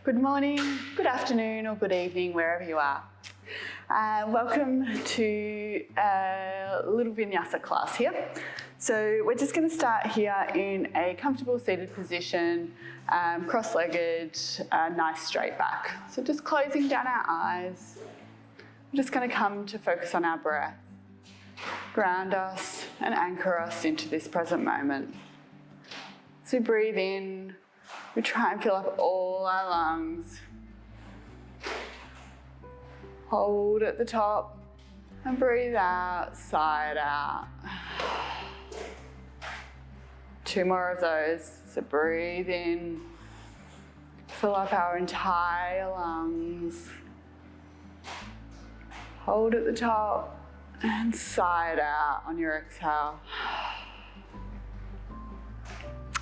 Good morning, good afternoon, or good evening, wherever you are. Welcome to a little vinyasa class here. So we're just going to start here in a comfortable seated position, cross-legged, nice straight back. So just closing down our eyes. We're just going to come to focus on our breath, ground us and anchor us into this present moment. So breathe in. We try and fill up all our lungs. Hold at the top and breathe out, side out. 2 more of those. So breathe in, fill up our entire lungs. Hold at the top and side out on your exhale.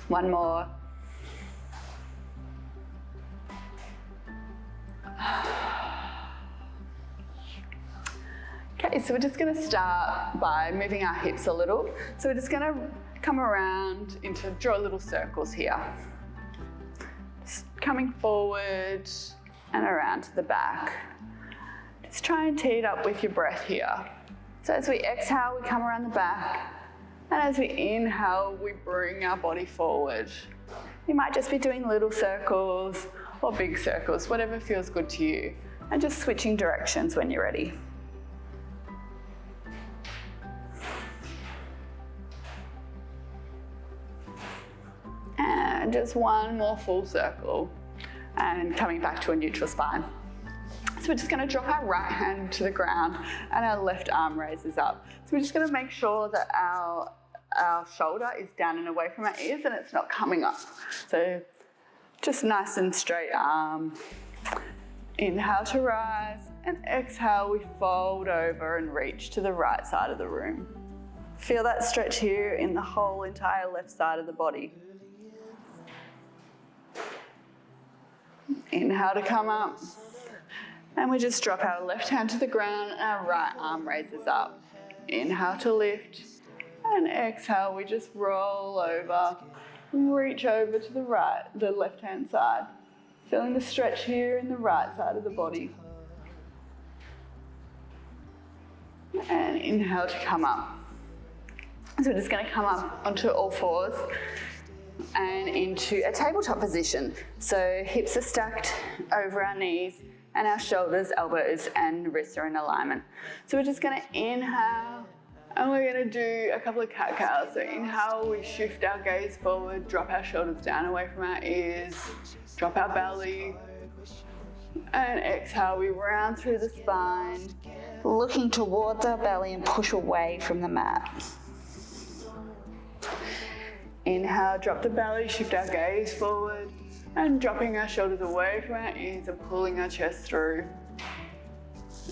1 more. Okay, so we're just going to start by moving our hips a little. So we're just going to come around draw little circles here. Just coming forward and around to the back. Just try and tee it up with your breath here. So as we exhale, we come around the back. And as we inhale, we bring our body forward. You might just be doing little circles or big circles, whatever feels good to you. And just switching directions when you're ready. And just 1 more full circle and coming back to a neutral spine. So we're just going to drop our right hand to the ground and our left arm raises up. So we're just going to make sure that our shoulder is down and away from our ears and it's not coming up. So just nice and straight arm. Inhale to rise and exhale, we fold over and reach to the right side of the room. Feel that stretch here in the whole entire left side of the body. Inhale to come up. And we just drop our left hand to the ground and our right arm raises up. Inhale to lift. And exhale, we just roll over. Reach over to the left hand side. Feeling the stretch here in the right side of the body. And inhale to come up. So we're just going to come up onto all fours and into a tabletop position. So hips are stacked over our knees and our shoulders, elbows and wrists are in alignment. So we're just going to inhale and we're going to do a couple of cat-cows. So inhale, we shift our gaze forward, drop our shoulders down away from our ears, drop our belly. And exhale, we round through the spine, looking towards our belly and push away from the mat. Inhale, drop the belly, shift our gaze forward and dropping our shoulders away from our ears and pulling our chest through.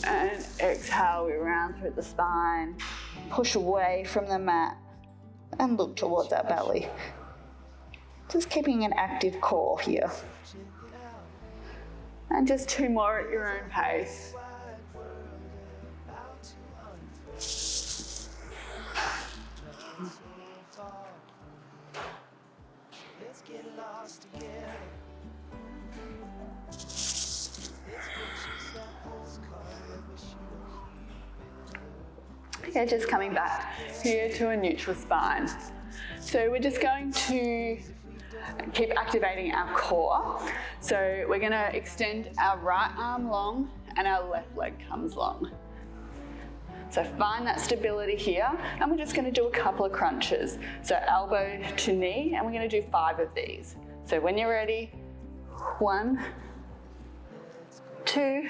And exhale, we round through the spine, push away from the mat and look towards our belly. Just keeping an active core here. And just 2 more at your own pace. Okay, just coming back here to a neutral spine. So we're just going to keep activating our core. So we're going to extend our right arm long and our left leg comes long. So find that stability here and we're just going to do a couple of crunches. So elbow to knee and we're going to do 5 of these. So when you're ready, 1, 2,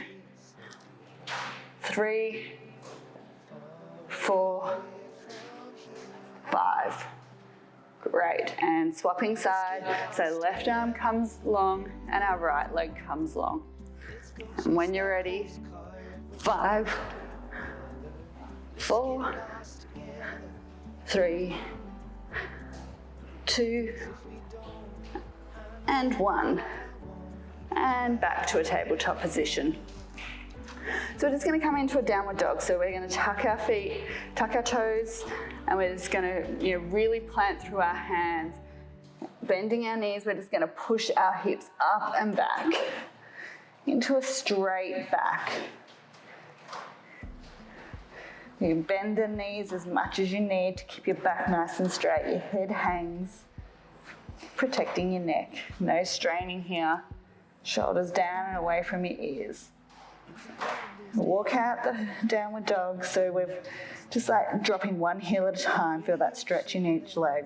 3, 4, 5. Great, and swapping side, so left arm comes long and our right leg comes long. And when you're ready, 5, 4, 3, 2, and 1. And back to a tabletop position. So we're just going to come into a downward dog. So we're going to tuck our feet, tuck our toes, and we're just going to really plant through our hands, bending our knees, we're just gonna push our hips up and back into a straight back. You bend the knees as much as you need to keep your back nice and straight. Your head hangs, protecting your neck. No straining here. Shoulders down and away from your ears. Walk out the downward dog, so we're just like dropping one heel at a time. Feel that stretch in each leg.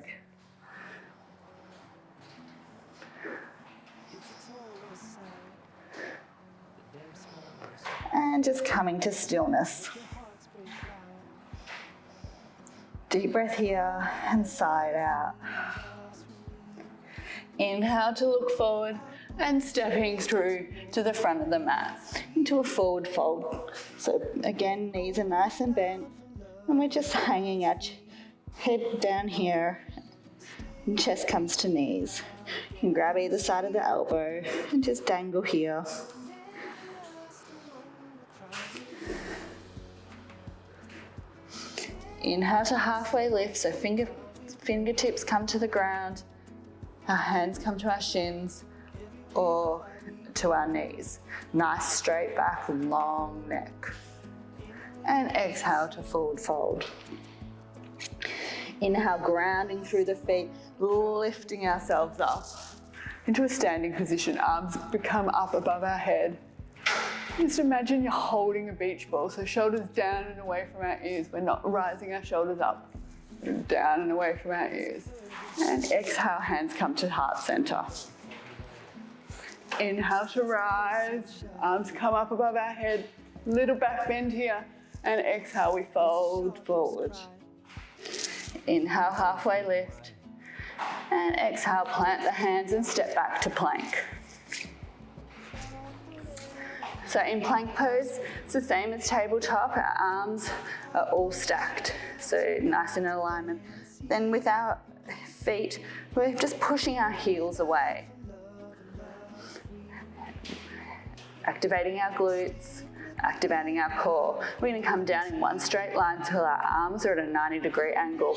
And just coming to stillness. Deep breath here and side out. Inhale to look forward and stepping through to the front of the mat into a forward fold. So again, knees are nice and bent and we're just hanging our head down here and chest comes to knees. You can grab either side of the elbow and just dangle here. Inhale to halfway lift, so fingertips come to the ground, our hands come to our shins or to our knees. Nice straight back, long neck. And exhale to forward fold. Inhale, grounding through the feet, lifting ourselves up into a standing position. Arms become up above our head. Just imagine you're holding a beach ball, so shoulders down and away from our ears. We're not rising our shoulders up, down and away from our ears. And exhale, hands come to heart center. Inhale to rise, arms come up above our head, little back bend here. And exhale, we fold forward. Inhale, halfway lift. And exhale, plant the hands and step back to plank. So in plank pose, it's the same as tabletop. Our arms are all stacked, so nice in alignment. Then with our feet, we're just pushing our heels away. Activating our glutes, activating our core. We're going to come down in one straight line until our arms are at a 90-degree angle.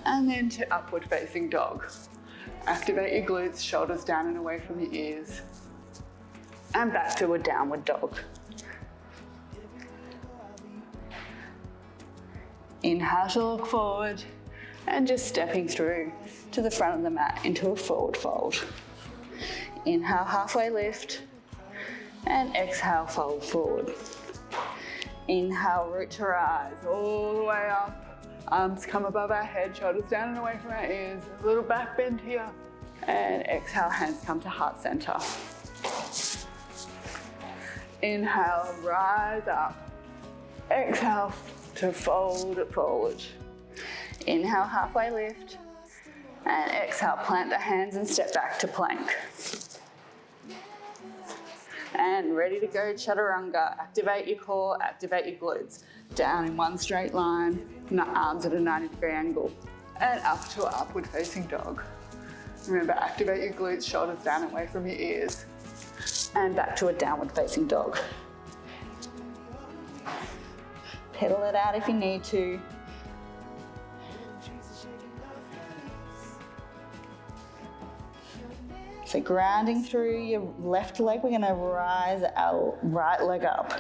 And then to upward facing dog. Activate your glutes, shoulders down and away from your ears. And back to a downward dog. Inhale to look forward and just stepping through to the front of the mat into a forward fold. Inhale, halfway lift and exhale, fold forward. Inhale, root to rise all the way up. Arms come above our head, shoulders down and away from our ears. A little back bend here. And exhale, hands come to heart center. Inhale, rise up. Exhale to fold it forward. Inhale, halfway lift. And exhale, plant the hands and step back to plank. And ready to go, chaturanga. Activate your core, activate your glutes. Down in one straight line, arms at a 90-degree angle. And up to an upward facing dog. Remember, activate your glutes, shoulders down and away from your ears. And back to a downward facing dog. Pedal it out if you need to. So grounding through your left leg, we're going to rise our right leg up.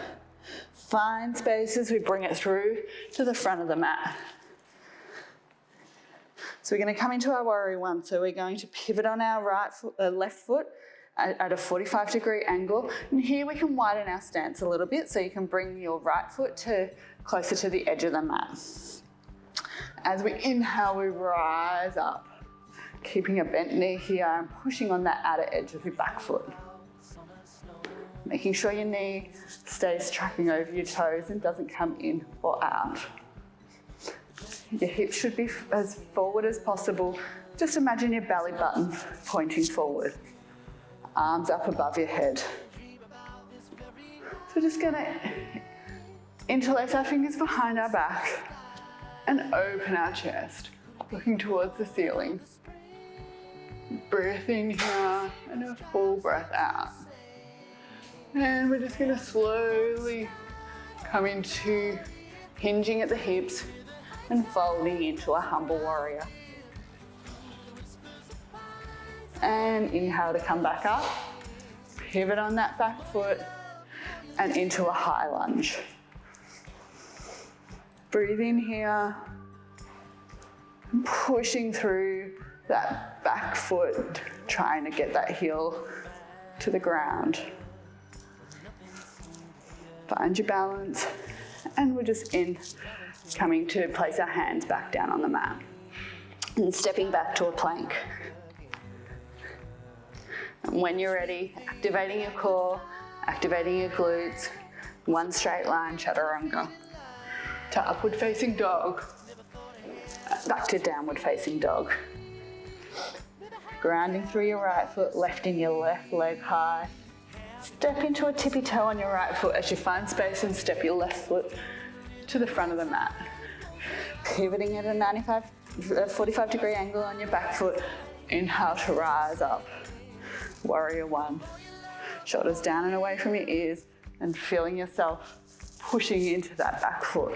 Find space as we bring it through to the front of the mat. So we're going to come into our warrior one. So we're going to pivot on our left foot at a 45-degree angle. And here we can widen our stance a little bit, so you can bring your right foot closer to the edge of the mat. As we inhale, we rise up, keeping a bent knee here and pushing on that outer edge of your back foot. Making sure your knee stays tracking over your toes and doesn't come in or out. Your hips should be as forward as possible. Just imagine your belly button pointing forward. Arms up above your head. So we're just gonna interlace our fingers behind our back and open our chest, looking towards the ceiling. Breath in here and a full breath out. And we're just gonna slowly come into hinging at the hips and folding into a humble warrior. And inhale to come back up. Pivot on that back foot and into a high lunge. Breathe in here, pushing through that back foot, trying to get that heel to the ground. Find your balance, and we're just coming to place our hands back down on the mat and stepping back to a plank. And when you're ready, activating your core, activating your glutes, one straight line, chaturanga, to upward facing dog, back to downward facing dog. Grounding through your right foot, lifting your left leg high. Step into a tippy toe on your right foot as you find space and step your left foot to the front of the mat. Pivoting at a 45 degree angle on your back foot. Inhale to rise up. Warrior one. Shoulders down and away from your ears and feeling yourself pushing into that back foot.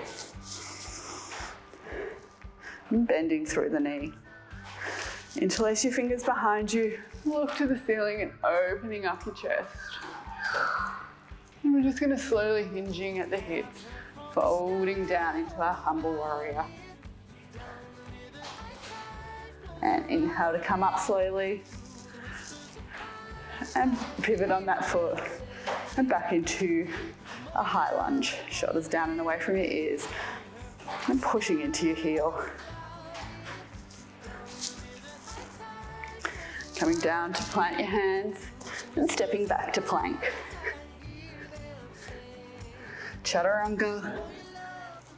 And bending through the knee. Interlace your fingers behind you, look to the ceiling and opening up your chest. And we're just going to slowly hinging at the hips, folding down into our humble warrior. And inhale to come up slowly. And pivot on that foot and back into a high lunge. Shoulders down and away from your ears and pushing into your heel. Coming down to plant your hands and stepping back to plank. Chaturanga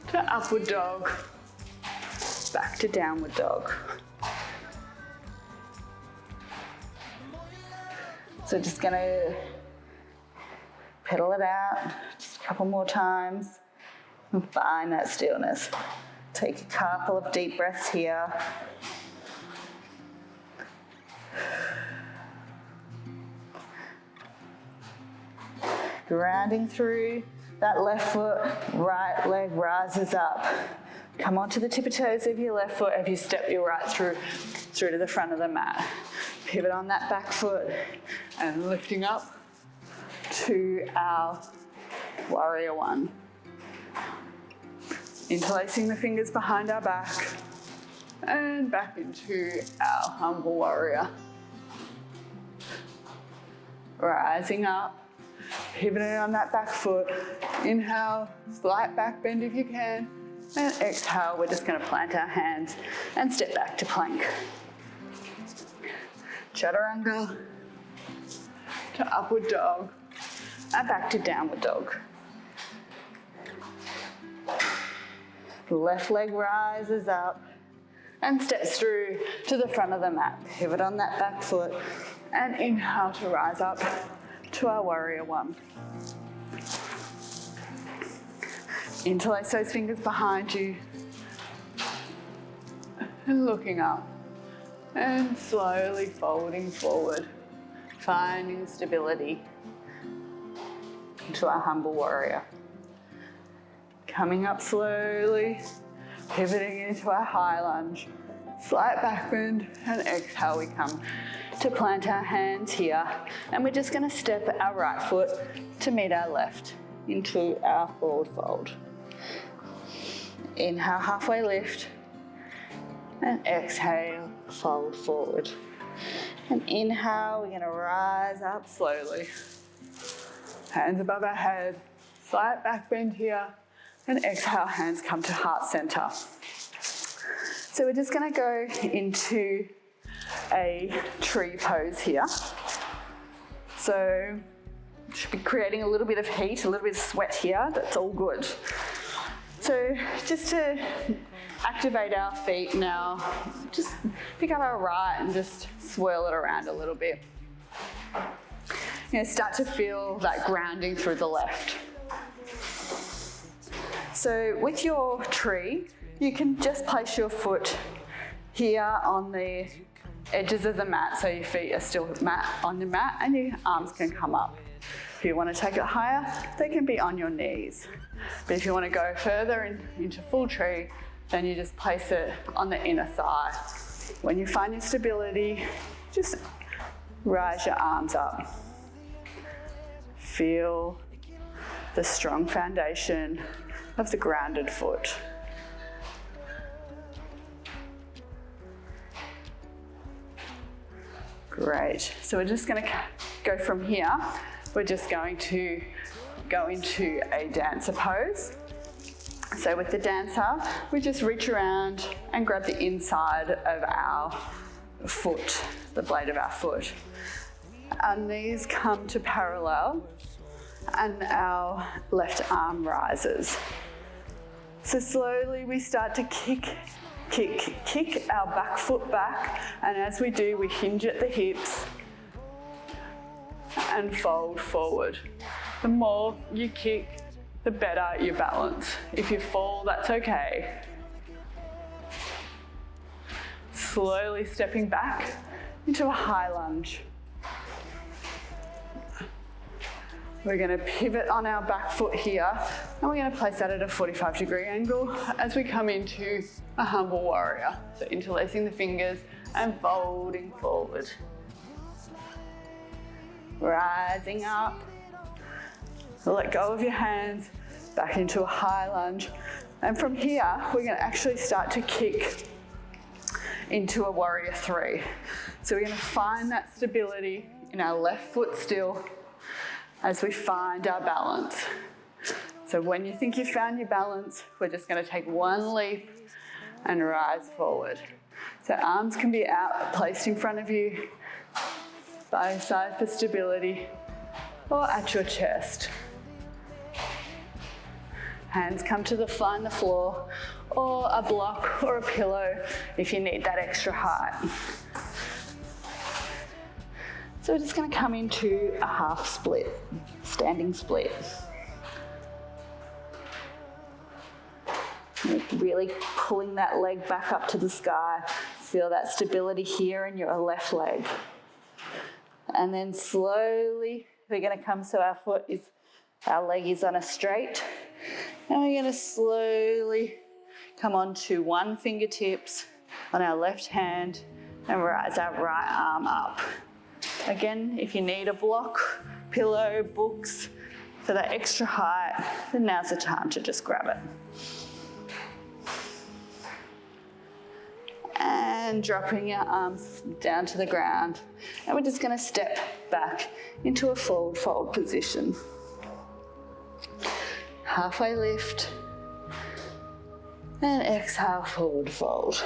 to upward dog, back to downward dog. So just gonna pedal it out just a couple more times and find that stillness. Take a couple of deep breaths here. Grounding through that left foot, right leg rises up. Come onto the tippy toes of your left foot as you step your right through to the front of the mat. Pivot on that back foot and lifting up to our warrior one. Interlacing the fingers behind our back and back into our humble warrior. Rising up. Pivoting on that back foot. Inhale, slight back bend if you can. And exhale, we're just going to plant our hands and step back to plank. Chaturanga to upward dog and back to downward dog. Left leg rises up and steps through to the front of the mat. Pivot on that back foot and inhale to rise up to our warrior one. Interlace those fingers behind you and looking up and slowly folding forward, finding stability into our humble warrior. Coming up slowly, pivoting into our high lunge, slight back bend, and exhale we come to plant our hands here, and we're just going to step our right foot to meet our left into our forward fold. Inhale, halfway lift, and exhale, fold forward. And inhale, we're going to rise up slowly. Hands above our head, slight back bend here, and exhale, hands come to heart center. So we're just going to go into a tree pose here. So should be creating a little bit of heat, a little bit of sweat here. That's all good. So just to activate our feet now, just pick up our right and just swirl it around a little bit. Start to feel that grounding through the left. So with your tree, you can just place your foot here on the edges of the mat, so your feet are still on the mat and your arms can come up. If you want to take it higher, they can be on your knees. But if you want to go further into full tree, then you just place it on the inner thigh. When you find your stability, just rise your arms up. Feel the strong foundation of the grounded foot. Great. So we're just going to go from here. We're just going to go into a dancer pose. So with the dancer, we just reach around and grab the inside of our foot, the blade of our foot. Our knees come to parallel and our left arm rises. So slowly we start to kick our back foot back, and as we do, we hinge at the hips and fold forward. The more you kick, the better your balance. If you fall, that's okay. Slowly stepping back into a high lunge. We're going to pivot on our back foot here, and we're going to place that at a 45-degree angle as we come into a humble warrior. So interlacing the fingers and folding forward. Rising up. Let go of your hands, back into a high lunge. And from here, we're going to actually start to kick into a warrior three. So we're going to find that stability in our left foot still, as we find our balance. So when you think you've found your balance, we're just going to take one leap and rise forward. So arms can be out, placed in front of you, by your side for stability, or at your chest. Hands come to find the floor, or a block or a pillow if you need that extra height. So we're just going to come into a half split, standing split. Really pulling that leg back up to the sky. Feel that stability here in your left leg. And then slowly we're going to come so our leg is on a straight. And we're going to slowly come onto one fingertips on our left hand and rise our right arm up. Again, if you need a block, pillow, books for that extra height, then now's the time to just grab it. And dropping our arms down to the ground. And we're just going to step back into a fold position. Halfway lift. And exhale, forward fold.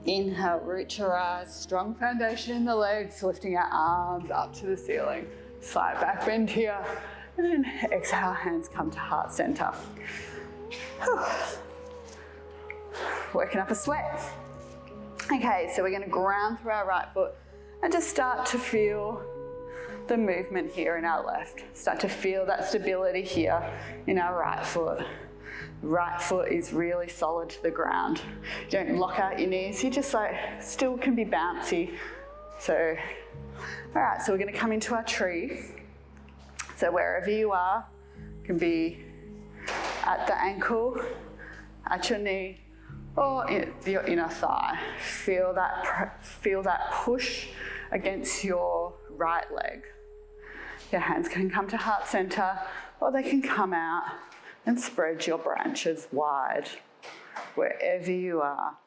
Inhale, reach your eyes, strong foundation in the legs, lifting our arms up to the ceiling. Slight back bend here, and then exhale, hands come to heart center. Working up a sweat. Okay, so we're going to ground through our right foot and just start to feel the movement here in our left. Start to feel that stability here in our right foot. Right foot is really solid to the ground. You don't lock out your knees, you just still can be bouncy. So, all right, so we're going to come into our tree. So wherever you are, can be at the ankle, at your knee, or your inner thigh. Feel that push against your right leg. Your hands can come to heart center, or they can come out and spread your branches wide, wherever you are.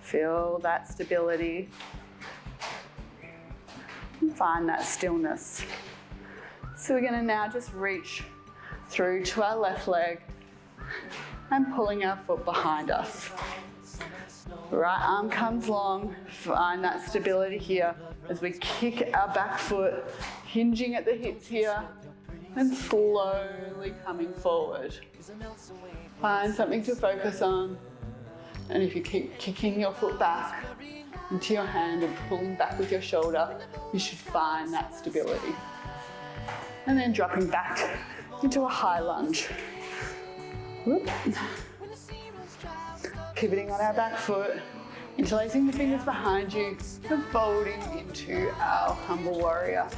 Feel that stability and find that stillness. So we're going to now just reach through to our left leg and pulling our foot behind us. Right arm comes long, find that stability here as we kick our back foot, hinging at the hips here, and slowly coming forward. Find something to focus on, and if you keep kicking your foot back into your hand and pulling back with your shoulder, you should find that stability. And then dropping back into a high lunge. Whoop. Pivoting on our back foot, interlacing the fingers behind you, and folding into our humble warrior.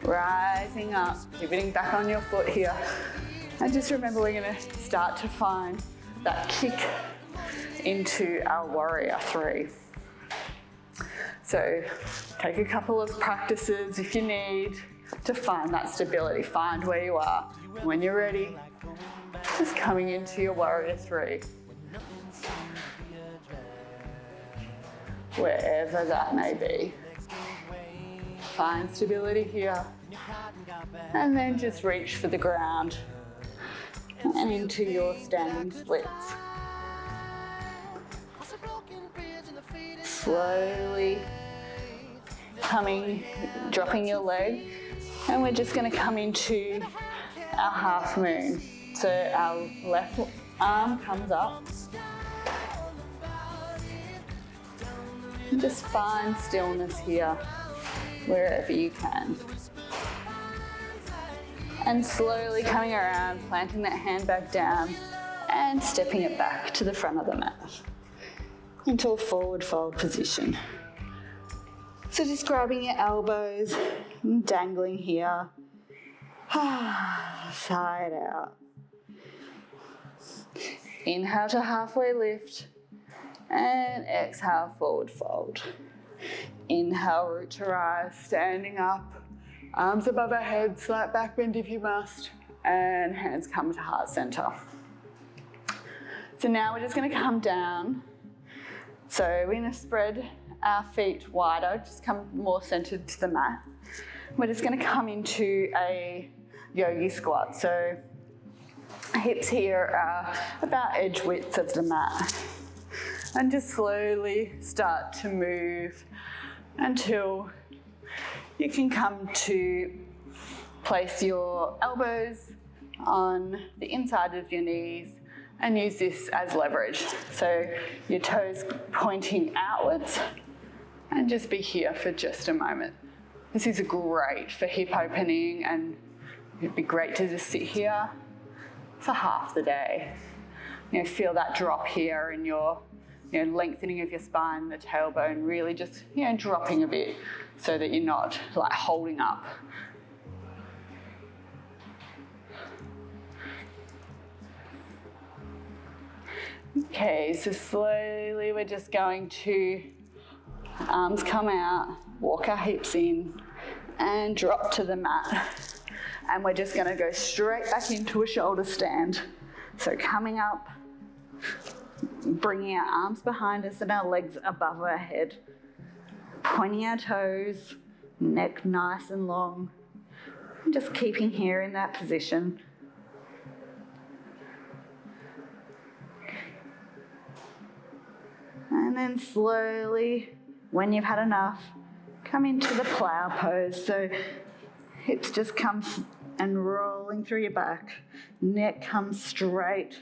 Rising up, pivoting back on your foot here. And just remember, we're going to start to find that kick into our warrior three. So take a couple of practices if you need to find that stability. Find where you are. When you're ready, just coming into your warrior three. Wherever that may be. Find stability here. And then just reach for the ground and into your standing splits. Slowly dropping your leg, and we're just going to come into our half moon. So our left arm comes up. And just find stillness here, wherever you can. And slowly coming around, planting that hand back down and stepping it back to the front of the mat into a forward fold position. So just grabbing your elbows and dangling here. Side out. Inhale to halfway lift and exhale, forward fold. Inhale, root to rise, standing up. Arms above our head, slight back bend if you must, and hands come to heart center. So now we're just going to come down. So we're going to spread our feet wider, just come more centered to the mat. We're just going to come into a yogi squat. So hips here are about edge width of the mat. And just slowly start to move until you can come to place your elbows on the inside of your knees and use this as leverage. So your toes pointing outwards, and just be here for just a moment. This is great for hip opening, and it'd be great to just sit here for half the day. Feel that drop here in your lengthening of your spine, the tailbone, really just dropping a bit so that you're not like holding up. Okay, so slowly we're just going to arms come out, walk our hips in and drop to the mat. And we're just going to go straight back into a shoulder stand. So coming up, bringing our arms behind us and our legs above our head. Pointing our toes, neck nice and long. And just keeping here in that position. And then slowly, when you've had enough, come into the plow pose. So hips just come and rolling through your back. Neck comes straight.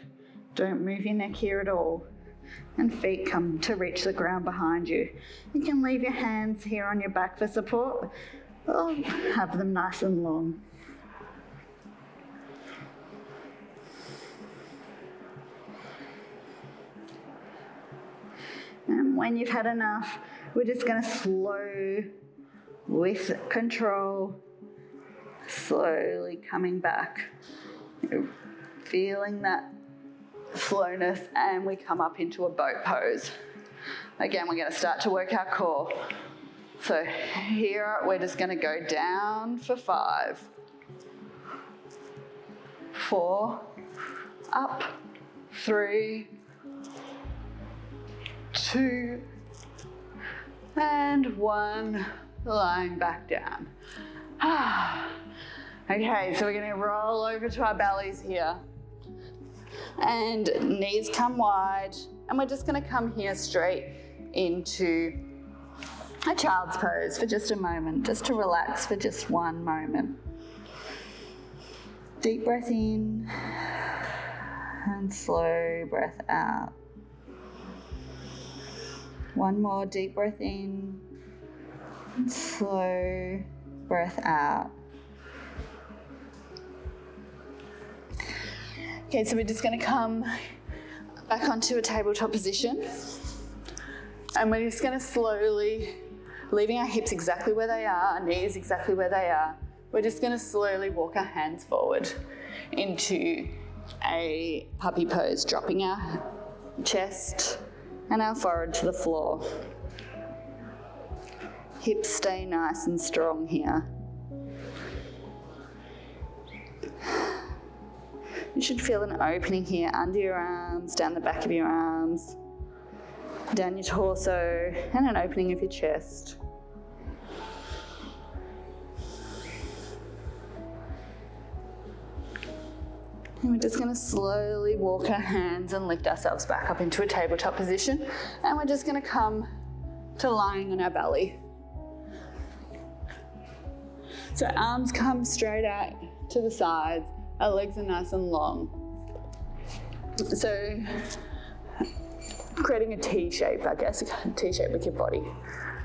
Don't move your neck here at all. And feet come to reach the ground behind you. You can leave your hands here on your back for support, or have them nice and long. And when you've had enough, we're just going to slow with control, slowly coming back. Feeling that slowness, and we come up into a boat pose. Again, we're going to start to work our core. So here we're just going to go down for 5, 4, up, 3, 2, and 1, lying back down. Okay, so we're going to roll over to our bellies here. And knees come wide, and we're just going to come here straight into a child's pose for just a moment, just to relax for just one moment. Deep breath in and slow breath out. One more deep breath in and slow breath out. Okay, so we're just going to come back onto a tabletop position, and we're just going to slowly, leaving our hips exactly where they are, our knees exactly where they are, we're just going to slowly walk our hands forward into a puppy pose, dropping our chest and our forehead to the floor. Hips stay nice and strong here. You should feel an opening here under your arms, down the back of your arms, down your torso, and an opening of your chest. And we're just going to slowly walk our hands and lift ourselves back up into a tabletop position. And we're just going to come to lying on our belly. So arms come straight out to the sides. Our legs are nice and long. So creating a T shape, I guess, a T shape with your body.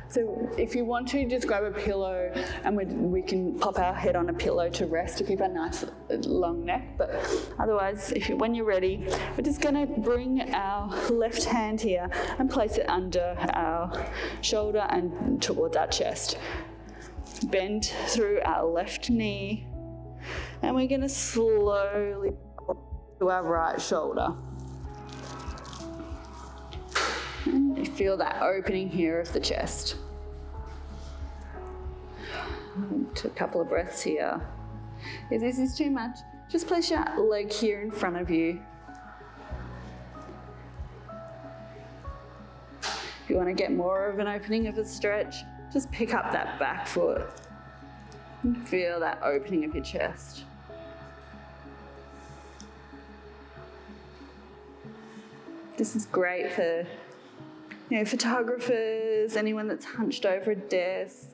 So if you want to, just grab a pillow and we can pop our head on a pillow to rest to keep a nice long neck. But otherwise, when you're ready, we're just going to bring our left hand here and place it under our shoulder and towards our chest. Bend through our left knee, and we're going to slowly to our right shoulder. And you feel that opening here of the chest. A couple of breaths here. If this is too much, just place your leg here in front of you. If you want to get more of an opening of a stretch, just pick up that back foot and feel that opening of your chest. This is great for photographers, anyone that's hunched over a desk.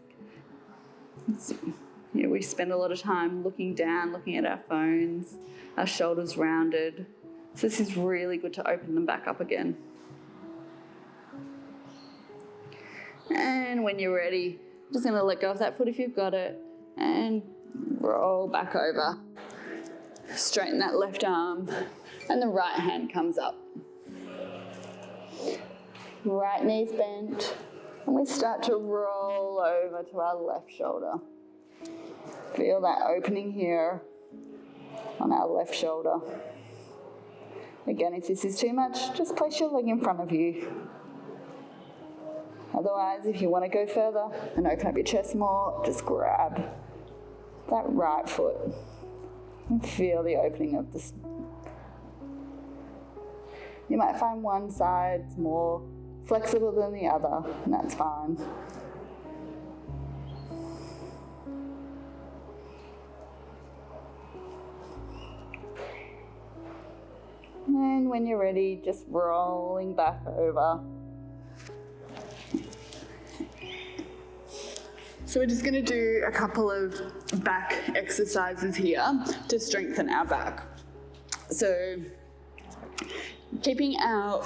We spend a lot of time looking down, looking at our phones, our shoulders rounded. So this is really good to open them back up again. And when you're ready, just going to let go of that foot if you've got it and roll back over. Straighten that left arm and the right hand comes up. Right knee's bent, and we start to roll over to our left shoulder. Feel that opening here on our left shoulder. Again, if this is too much, just place your leg in front of you. Otherwise, if you want to go further and open up your chest more, just grab that right foot and feel the opening of this. You might find one side's more flexible than the other, and that's fine. And when you're ready, just rolling back over. So we're just going to do a couple of back exercises here to strengthen our back. So keeping our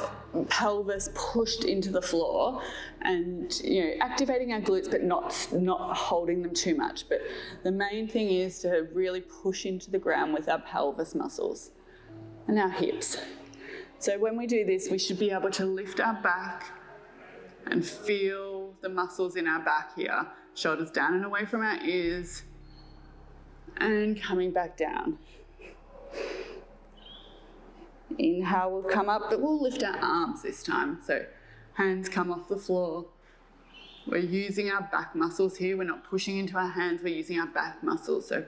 pelvis pushed into the floor and activating our glutes but not holding them too much. But the main thing is to really push into the ground with our pelvis muscles and our hips. So when we do this, we should be able to lift our back and feel the muscles in our back here. Shoulders down and away from our ears and coming back down. Inhale, we'll come up, but we'll lift our arms this time. So hands come off the floor. We're using our back muscles here. We're not pushing into our hands, we're using our back muscles. So,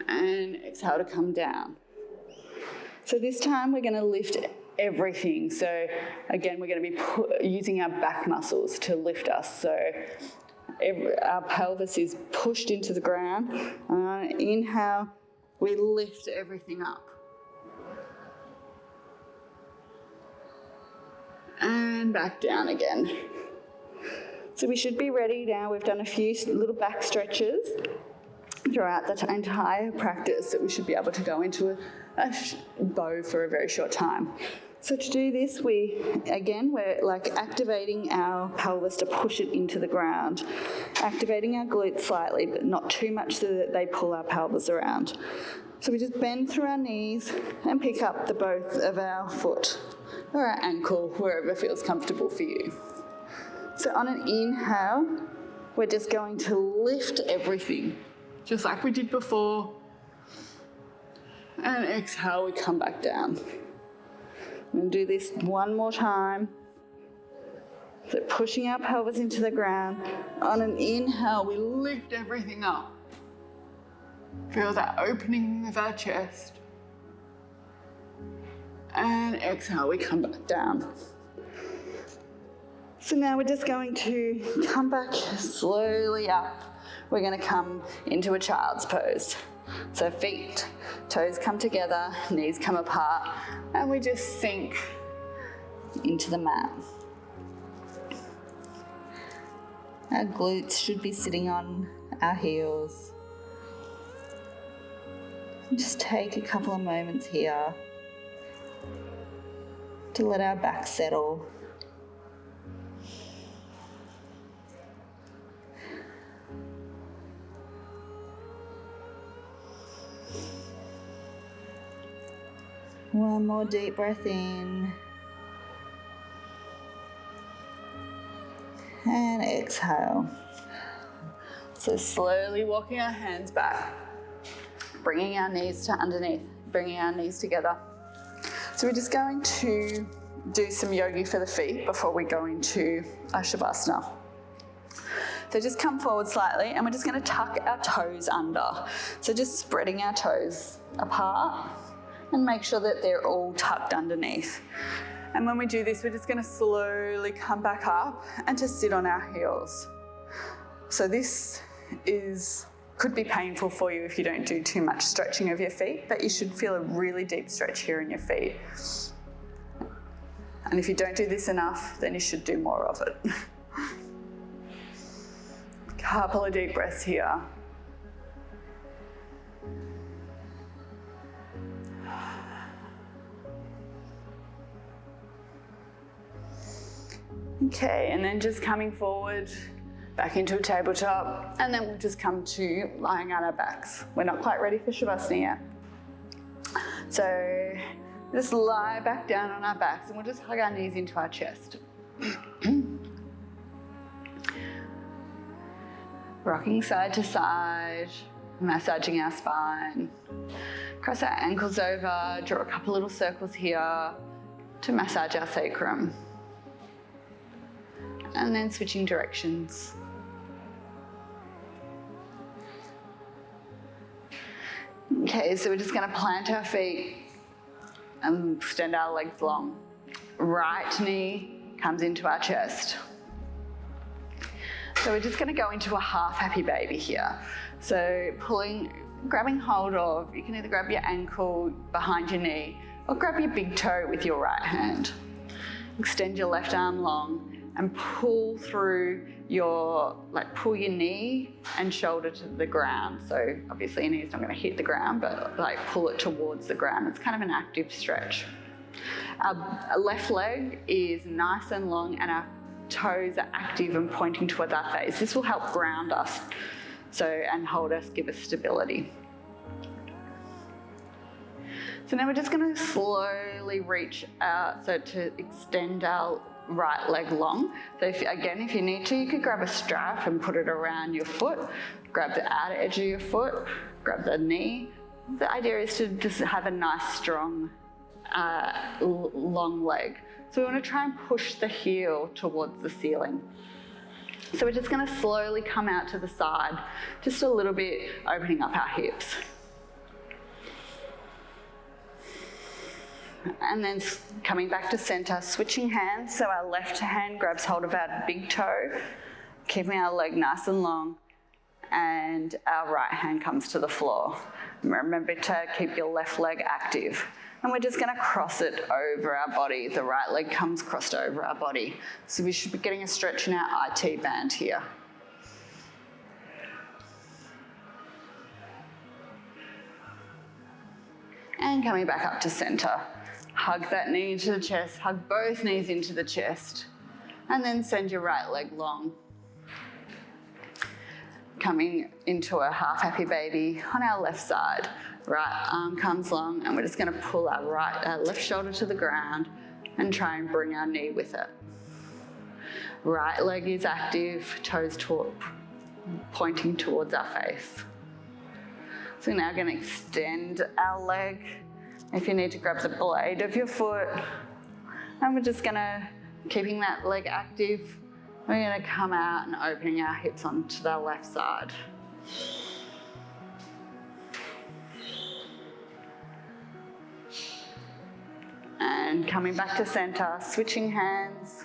and exhale to come down. So this time we're going to lift everything. So again, we're going to be using our back muscles to lift us. So our pelvis is pushed into the ground. Inhale, we lift everything up. And back down again. So we should be ready now. We've done a few little back stretches throughout the entire practice, that we should be able to go into a bow for a very short time. So to do this, we're like activating our pelvis to push it into the ground, activating our glutes slightly, but not too much so that they pull our pelvis around. So we just bend through our knees and pick up the both of our foot or our ankle, wherever feels comfortable for you. So on an inhale, we're just going to lift everything, just like we did before. And exhale, we come back down. I'm going to do this one more time. So pushing our pelvis into the ground. On an inhale, we lift everything up. Feel that opening of our chest. And exhale, we come back down. So now we're just going to come back slowly up. We're going to come into a child's pose. So feet, toes come together, knees come apart, and we just sink into the mat. Our glutes should be sitting on our heels. Just take a couple of moments here to let our back settle. One more deep breath in. And exhale. So slowly walking our hands back, bringing our knees to underneath, bringing our knees together. So we're just going to do some yogi for the feet before we go into our Shavasana. So just come forward slightly and we're just going to tuck our toes under. So just spreading our toes apart and make sure that they're all tucked underneath. And when we do this, we're just going to slowly come back up and to sit on our heels. So this could be painful for you if you don't do too much stretching of your feet, but you should feel a really deep stretch here in your feet. And if you don't do this enough, then you should do more of it. Couple of deep breaths here. Okay, and then just coming forward, back into a tabletop, and then we'll just come to lying on our backs. We're not quite ready for Shavasana yet. So just lie back down on our backs and we'll just hug our knees into our chest. Rocking side to side, massaging our spine. Cross our ankles over, draw a couple little circles here to massage our sacrum. And then switching directions. Okay, so we're just going to plant our feet and extend our legs long. Right knee comes into our chest. So we're just going to go into a half happy baby here. So grabbing hold of, you can either grab your ankle behind your knee or grab your big toe with your right hand. Extend your left arm long and pull through pull your knee and shoulder to the ground. So obviously your knee's not going to hit the ground, but pull it towards the ground. It's kind of an active stretch. Our left leg is nice and long and our toes are active and pointing towards our face. This will help ground us and hold us, give us stability. So now we're just going to slowly reach out to extend our right leg long. So if you need to, you could grab a strap and put it around your foot, grab the outer edge of your foot, grab the knee. The idea is to just have a nice strong long leg. So we want to try and push the heel towards the ceiling. So we're just going to slowly come out to the side, just a little bit, opening up our hips. And then coming back to center, switching hands. So our left hand grabs hold of our big toe, keeping our leg nice and long, and our right hand comes to the floor. Remember to keep your left leg active. And we're just going to cross it over our body. The right leg comes crossed over our body. So we should be getting a stretch in our IT band here. And coming back up to center. Hug that knee into the chest, hug both knees into the chest, and then send your right leg long. Coming into a half happy baby on our left side. Right arm comes long and we're just going to pull our left shoulder to the ground and try and bring our knee with it. Right leg is active, toes pointing towards our face. So now we're going to extend our leg. If you need to grab the blade of your foot, and we're just going to keeping that leg active. We're going to come out and opening our hips onto the left side. And coming back to center, switching hands,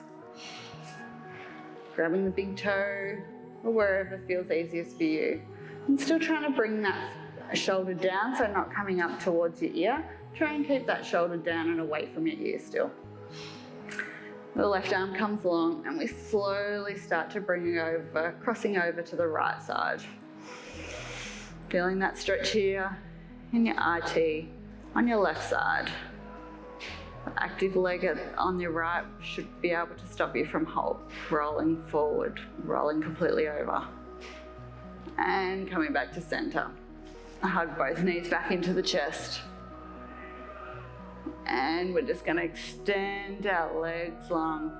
grabbing the big toe or wherever feels easiest for you. And still trying to bring that shoulder down, so not coming up towards your ear. Try and keep that shoulder down and away from your ear still. The left arm comes along and we slowly start to bring it over, crossing over to the right side. Feeling that stretch here in your IT on your left side. The active leg on your right should be able to stop you from rolling forward, rolling completely over. And coming back to center. Hug both knees back into the chest. And we're just gonna extend our legs long.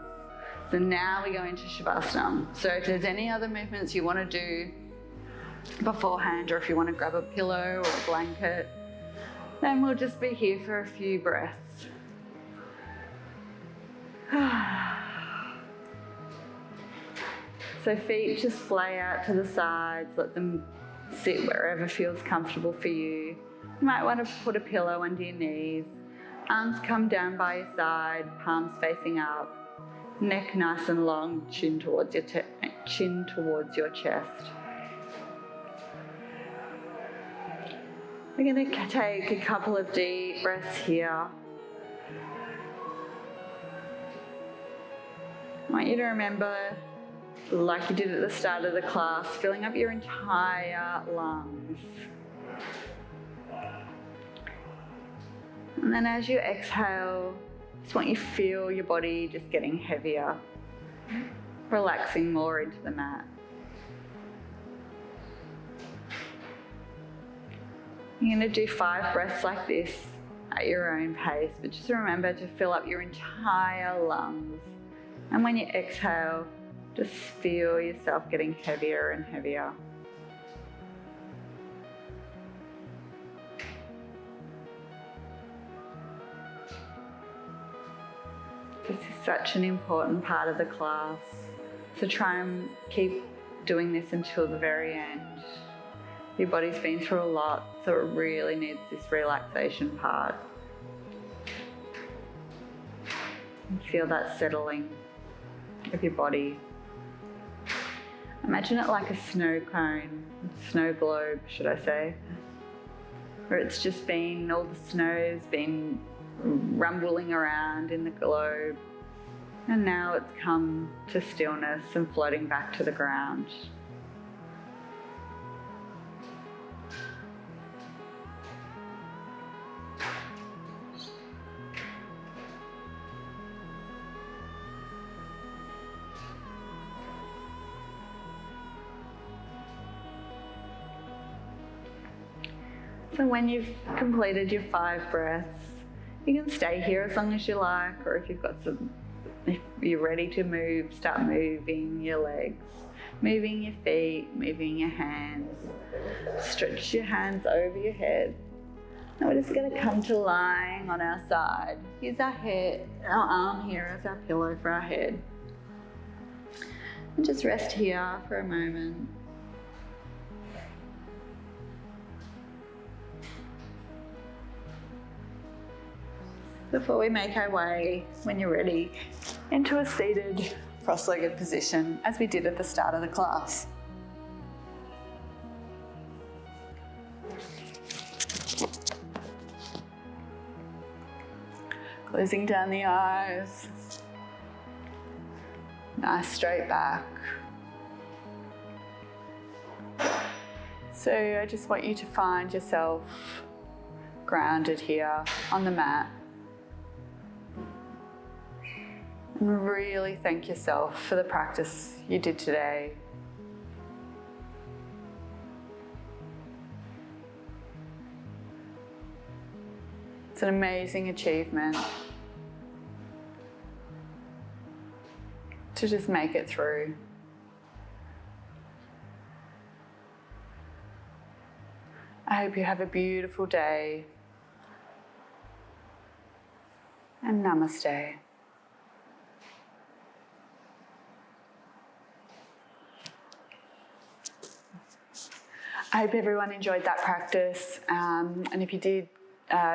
So now we go into Shavasana. So if there's any other movements you wanna do beforehand, or if you wanna grab a pillow or a blanket, then we'll just be here for a few breaths. So feet just splay out to the sides, let them sit wherever feels comfortable for you. You might want to put a pillow under your knees. Arms come down by your side, palms facing up. Neck nice and long, chin towards your chest. We're going to take a couple of deep breaths here. I want you to remember, like you did at the start of the class, filling up your entire lungs. And then as you exhale, just want you to feel your body just getting heavier, relaxing more into the mat. You're going to do 5 breaths like this at your own pace, but just remember to fill up your entire lungs. And when you exhale, just feel yourself getting heavier and heavier. This is such an important part of the class, so try and keep doing this until the very end. Your body's been through a lot, so it really needs this relaxation part. And feel that settling of your body. Imagine it like a snow cone, snow globe, should I say, where it's just been, all the snow's been rumbling around in the globe, and now it's come to stillness and floating back to the ground. So when you've completed your 5 breaths, you can stay here as long as you like, or if you're ready to move, start moving your legs, moving your feet, moving your hands. Stretch your hands over your head. And we're just going to come to lying on our side. Use our arm here as our pillow for our head. And just rest here for a moment. Before we make our way, when you're ready, into a seated cross-legged position, as we did at the start of the class. Closing down the eyes. Nice straight back. So I just want you to find yourself grounded here on the mat. And really thank yourself for the practice you did today. It's an amazing achievement to just make it through. I hope you have a beautiful day. And namaste. I hope everyone enjoyed that practice, and if you did,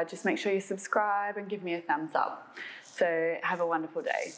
just make sure you subscribe and give me a thumbs up. So have a wonderful day.